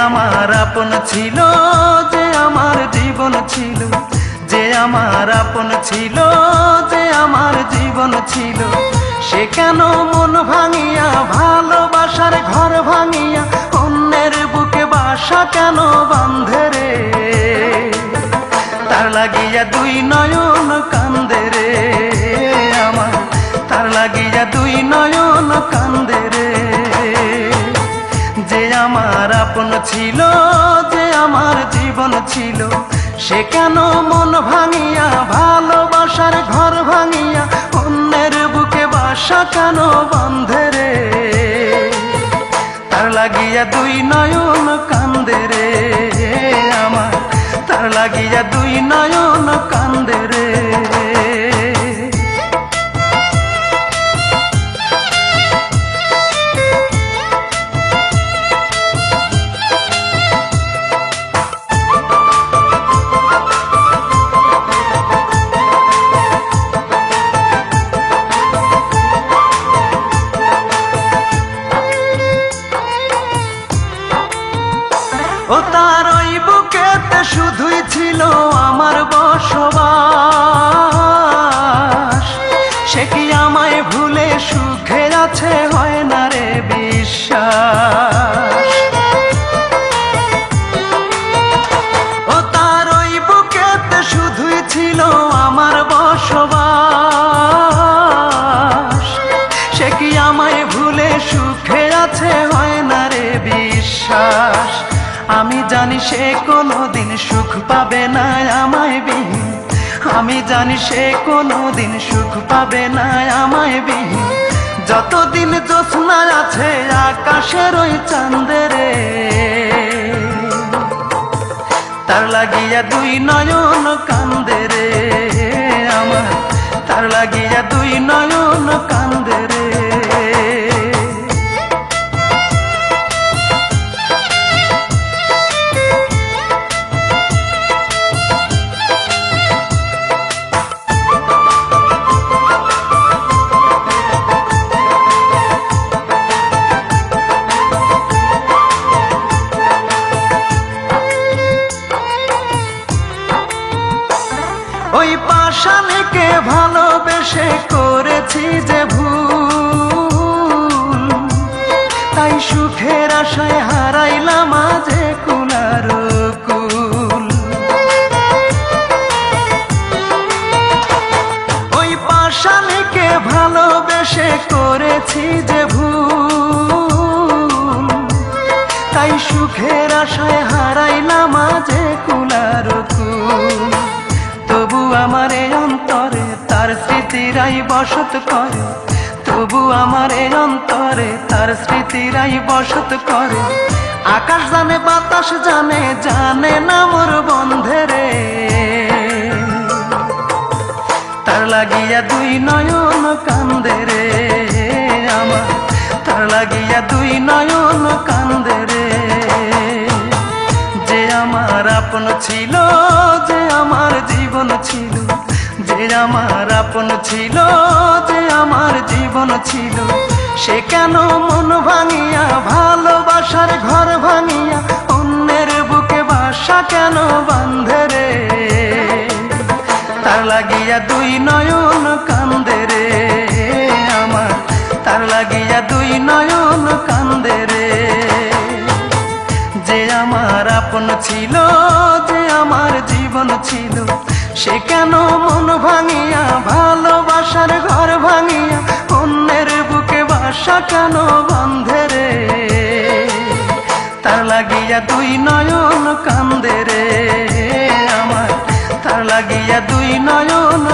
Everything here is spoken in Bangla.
আমার আপন ছিল, যে আমার জীবন ছিল, যে আমার আপন ছিল, যে আমার জীবন ছিল, সে কেন মন ভাঙিয়া ভালোবাসার ঘর ভাঙিয়া অন্যের বুকে বাসা কেন বাঁধে রে? তার লাগিয়া দুই নয়ন কান্দে রে আমার, তার লাগিয়া দুই নয়ন কান্দে রে। যে আমার আপন ছিল, যে আমার জীবন ছিল, সে কেন মন ভাঙিয়া ভালোবাসার ঘর ভাঙিয়া অন্যের বুকে বাসা কেন বাঁধে রে? তার লাগিয়া দুই নয়ন কান্দে রে আমার, তার লাগিয়া দুই নয়ন কান্দে রে। ও তার ওই বুকেতে শুধুই ছিল আমার বসবাস, সে কি আমায় ভুলে সুখে আছে হয় না রে বিশ্বাস? ও তার ওই বুকেতে শুধুই ছিল আমার বসবাস, সে কি আমায় ভুলে সুখে আছে হয় না রে বিশ্বাস? আমি জানি সে কোনোদিন সুখ পাবে না আমায় বিহীন, আমি জানি সে কোনোদিন সুখ পাবে না আমায় বিহীন, যতদিন জ্যোৎস্না আছে আকাশের ওই চাঁদে রে। তার লাগিয়া দুই নয়ন কান্দে রে আমার, তার লাগিয়া দুই নয়ন কান্দে রে। ওই পাষাণীকে ভালোবেসে করেছি যে ভুল, তাই সুখের আশায় হারাইলাম আজে কুলার কুল। ওই পাষাণীকে ভালোবেসে করেছি যে ভুল, তাই সুখের আশায় হারাইলাম আজে কুলার কুল। তবু আমার এই অন্তরে তার স্মৃতিরাই বসত করে, তবু আমার এই অন্তরে তার স্মৃতিরাই বসত করে। আকাশ জানে বাতাস জানে, জানে না মোর বন্ধে রে। তার লাগিয়া দুই নয়ন কান্দে রে আমার, তার লাগিয়া দুই নয়ন কান্দে রে। যে আমার আপন ছিল, যে আমার জীবন ছিল, যে আমার আপন ছিল, যে আমার জীবন ছিল, সে কেন মন ভাঙিয়া ভালোবাসার ঘর ভাঙিয়া অন্যের বুকে বাসা কেন বাঁধে রে? তার লাগিয়া দুই নয়ন কান্দে রে আমার, তার লাগিয়া দুই নয়ন কান্দে রে। যে আমার আপন ছিল, যে আমার জীবন ছিল, সে কেন মন ভাঙিয়া ভালোবাসার ঘর ভাঙিয়া অন্যের বুকে বাসা কেন বাঁধে রে? তার লাগিয়া দুই নয়ন কান্দে রে আমার, তার লাগিয়া দুই নয়ন